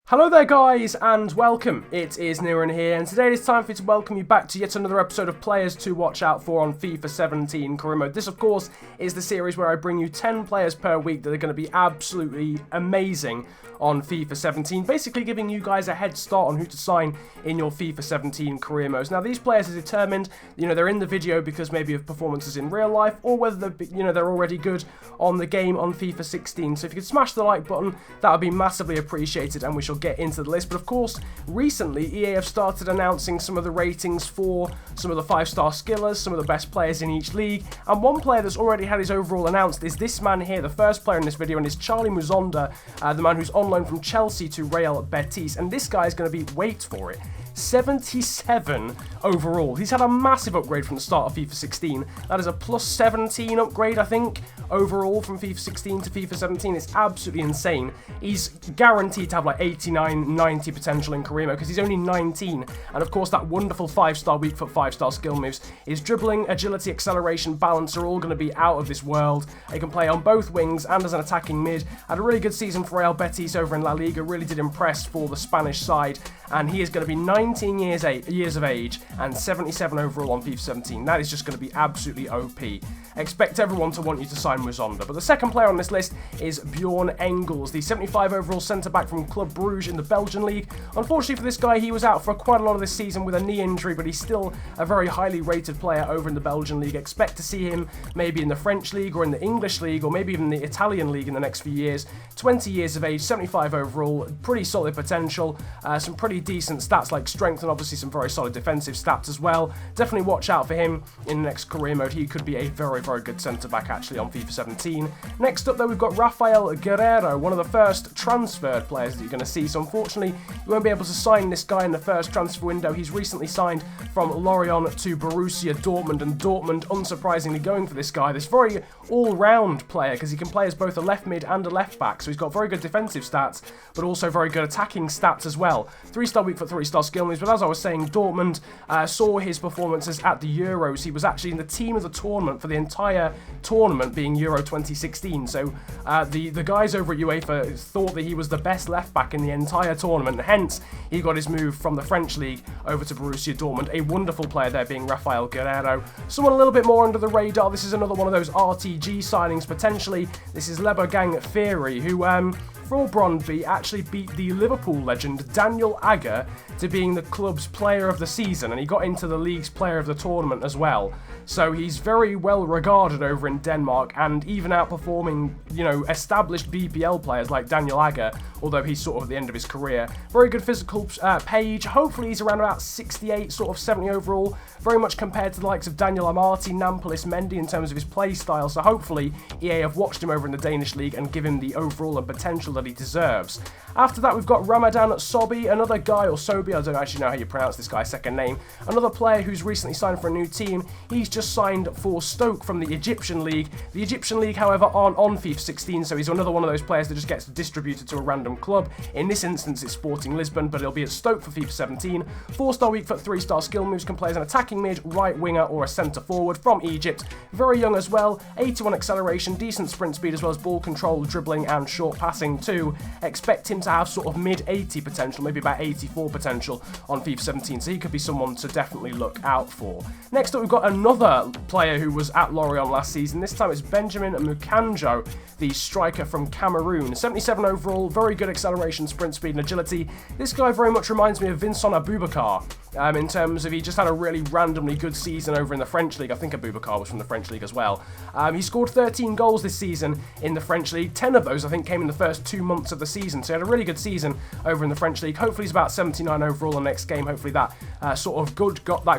Hello there guys and welcome, it is Niran here and today it is time for me to welcome you back to yet another episode of Players to Watch Out For on FIFA 17 Career Mode. This of course is the series where I bring you 10 players per week that are going to be absolutely amazing on FIFA 17, basically giving you guys a head start on who to sign in your FIFA 17 career modes. Now these players are determined, they're in the video because maybe of performances in real life or whether they're already good on the game on FIFA 16. So if you could smash the like button, that would be massively appreciated and we shall get into the list. But of course, recently EA have started announcing some of the ratings for some of the 5-star skillers, some of the best players in each league, and one player that's already had his overall announced is this man here, the first player in this video, and it's Charlie Musonda, the man who's on loan from Chelsea to Real Betis, and this guy is going to be, wait for it, 77 overall. He's had a massive upgrade from the start of FIFA 16. That is a plus 17 upgrade, I think, overall from FIFA 16 to FIFA 17. It's absolutely insane. He's guaranteed to have like 89, 90 potential in career mode because he's only 19. And of course, that wonderful 5-star weak foot 5-star skill moves. His dribbling, agility, acceleration, balance are all going to be out of this world. He can play on both wings and as an attacking mid. Had a really good season for Real Betis over in La Liga. Really did impress for the Spanish side. And he is going to be 19 years of age and 77 overall on FIFA 17. That is just going to be absolutely OP. Expect everyone to want you to sign Musonda. But the second player on this list is Bjorn Engels, the 75 overall centre-back from Club Bruges in the Belgian league. Unfortunately for this guy, he was out for quite a lot of this season with a knee injury, but he's still a very highly rated player over in the Belgian league. Expect to see him maybe in the French league or in the English league or maybe even the Italian league in the next few years. 20 years of age, 75 overall, pretty solid potential, some pretty decent stats like strength and obviously some very solid defensive stats as well. Definitely watch out for him in the next career mode. He could be a very, very good centre-back actually on FIFA 17. Next up though, we've got Guerreiro, one of the first transferred players that you're going to see. So unfortunately, you won't be able to sign this guy in the first transfer window. He's recently signed from Lorient to Borussia Dortmund, and Dortmund, unsurprisingly, going for this guy, this very all-round player because he can play as both a left mid and a left back. So he's got very good defensive stats, but also very good attacking stats as well. 3-star weak foot, 3-star skill moves. But as I was saying, Dortmund saw his performances at the Euros. He was actually in the team of the tournament for the entire tournament, being Euro 2016. So the guys over at UEFA thought that he was the best left back in the entire tournament. Hence, he got his move from the French league over to Borussia Dortmund. A wonderful player there, being Rafael Guerreiro. Someone a little bit more under the radar. This is another one of those RTG signings potentially. This is Lebergang Theory, who for Brondby actually beat the Liverpool legend Daniel Agger to being the club's player of the season, and he got into the league's player of the tournament as well. So he's very well regarded over in Denmark and even outperforming, established BPL players like Daniel Agger, although he's sort of at the end of his career. Very good physical page. Hopefully he's around about 68, sort of 70 overall. Very much compared to the likes of Daniel Amati, Nampalys Mendy in terms of his play style. So hopefully EA have watched him over in the Danish league and give him the overall and potential that he deserves. After that, we've got Ramadan Sobhi, another guy, or Sobhi, I don't actually know how you pronounce this guy's second name. Another player who's recently signed for a new team. He's just signed for Stoke from the Egyptian league. The Egyptian league, however, aren't on FIFA 16, so he's another one of those players that just gets distributed to a random club. In this instance, it's Sporting Lisbon, but he'll be at Stoke for FIFA 17. 4-star weak foot, 3-star skill moves, can play as an attacking mid, right winger, or a centre forward from Egypt. Very young as well, 81 acceleration, decent sprint speed, as well as ball control, dribbling, and short passing too. Expect him to have sort of mid-80 potential, maybe about 84 potential on FIFA 17, so he could be someone to definitely look out for. Next up, we've got another player who was at Lorient last season. This time it's Benjamin Mukanjo, the striker from Cameroon. 77 overall, very good acceleration, sprint speed, and agility. This guy very much reminds me of Vincent Aboubakar in terms of he just had a really randomly good season over in the French league. I think Aboubakar was from the French league as well. He scored 13 goals this season in the French league. 10 of those, I think, came in the first 2 months of the season. So he had a really good season over in the French league. Hopefully he's about 79 overall the next game. Hopefully that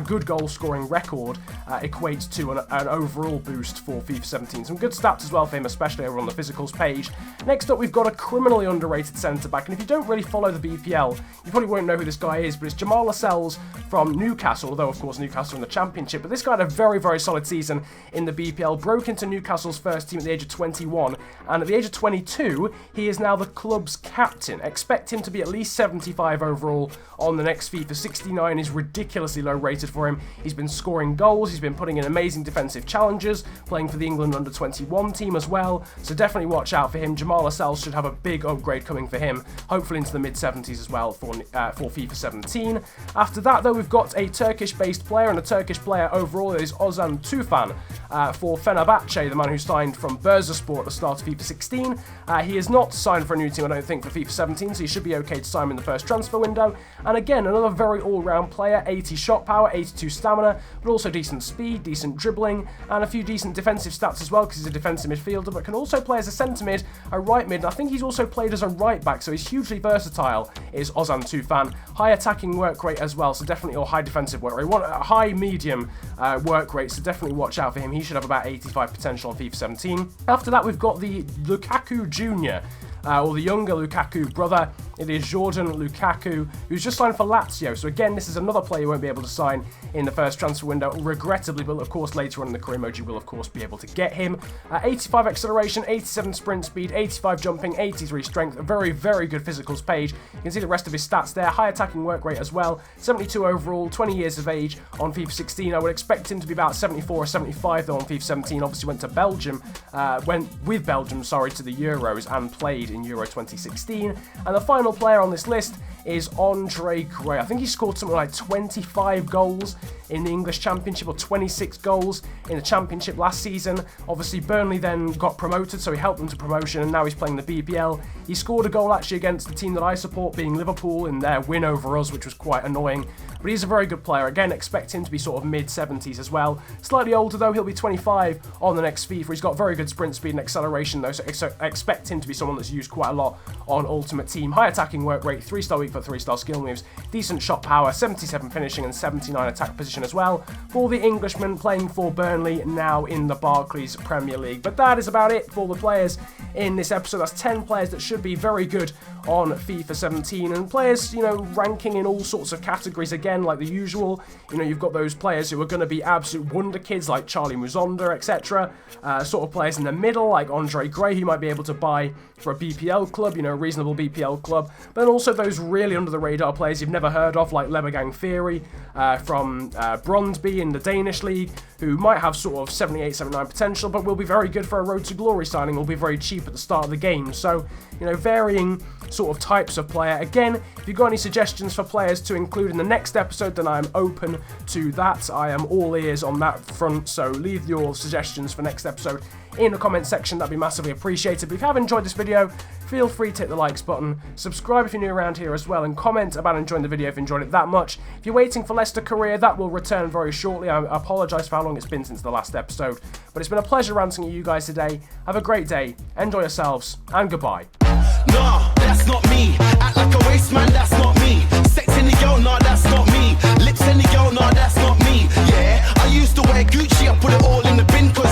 good goal scoring record equates to an overall boost for FIFA 17. Some good stats as well for him, especially over on the physicals page. Next up, we've got a criminally underrated centre-back, and if you don't really follow the BPL, you probably won't know who this guy is, but it's Jamal Lascelles from Newcastle, although of course Newcastle in the Championship, but this guy had a very, very solid season in the BPL, broke into Newcastle's first team at the age of 21, and at the age of 22, he is now the club's captain. Expect him to be at least 75 overall on the next FIFA. 69 is ridiculously low rated for him. He's been scoring goals, he's been putting in amazing defensive challenges, playing for the England under-21 team as well, so definitely watch out for him. Jamal Lascelles should have a big upgrade coming coming for him, hopefully into the mid-70s as well for FIFA 17. After that, though, we've got a Turkish-based player, and a Turkish player overall is Ozan Tufan for Fenerbahce, the man who signed from Bursaspor at the start of FIFA 16. He is not signed for a new team, I don't think, for FIFA 17, so he should be okay to sign him in the first transfer window. And again, another very all-round player, 80 shot power, 82 stamina, but also decent speed, decent dribbling, and a few decent defensive stats as well, because he's a defensive midfielder, but can also play as a centre mid, a right mid, and I think he's also played as a right back, so he's hugely versatile, is Ozan Tufan. High attacking work rate as well, so definitely, or high defensive work rate. A high medium work rate, so definitely watch out for him. He should have about 85 potential on FIFA 17. After that, we've got the Lukaku Jr., or the younger Lukaku brother. It is Jordan Lukaku, who's just signed for Lazio. So again, this is another player you won't be able to sign in the first transfer window, regrettably, but of course later on in the career mode you will of course be able to get him. 85 acceleration, 87 sprint speed, 85 jumping, 83 strength, a very, very good physicals page. You can see the rest of his stats there, high attacking work rate as well, 72 overall, 20 years of age on FIFA 16. I would expect him to be about 74 or 75 though on FIFA 17. Obviously went to Belgium, went with Belgium, sorry, to the Euros and played in Euro 2016. And the final player on this list is Andre Gray. I think he scored something like 25 goals in the English Championship, or 26 goals in the Championship last season. Obviously, Burnley then got promoted, so he helped them to promotion, and now he's playing the BPL. He scored a goal actually against the team that I support, being Liverpool, in their win over us, which was quite annoying. But he's a very good player. Again, expect him to be sort of mid-70s as well. Slightly older though, he'll be 25 on the next FIFA. He's got very good sprint speed and acceleration though, so expect him to be someone that's used quite a lot on Ultimate Team. High attacking work rate, 3-star weak foot, 3-star skill moves, decent shot power, 77 finishing and 79 attack position as well for the Englishman playing for Burnley now in the Barclays Premier League. But that is about it for the players in this episode. That's 10 players that should be very good on FIFA 17, and players, you know, ranking in all sorts of categories again, like the usual. You know, you've got those players who are going to be absolute wonder kids like Charlie Musonda, etc. Sort of players in the middle like Andre Gray, who you might be able to buy for a BPL club, you know, a reasonable BPL club. But then also those really under the radar players you've never heard of, like Lebergang Theory from Brondby in the Danish league, who might have sort of 78, 79 potential, but will be very good for a Road to Glory signing, will be very cheap at the start of the game. So, you know, varying sort of types of player. Again, if you've got any suggestions for players to include in the next episode, then I am open to that. I am all ears on that front, so leave your suggestions for next episode in the comment section. That'd be massively appreciated. But if you have enjoyed this video, feel free to hit the likes button, subscribe if you're new around here as well, and comment about enjoying the video if you enjoyed it that much. If you're waiting for Leicester Career, that will return very shortly. I apologise for how long it's been since the last episode, but it's been a pleasure ranting at you guys today. Have a great day, enjoy yourselves, and goodbye. Nah, that's not me. Act like a waste man, that's not me. Sex in the girl, nah, that's not me. Lips in the girl, nah, that's not me. Yeah, I used to wear Gucci, I put it all in the bin 'cause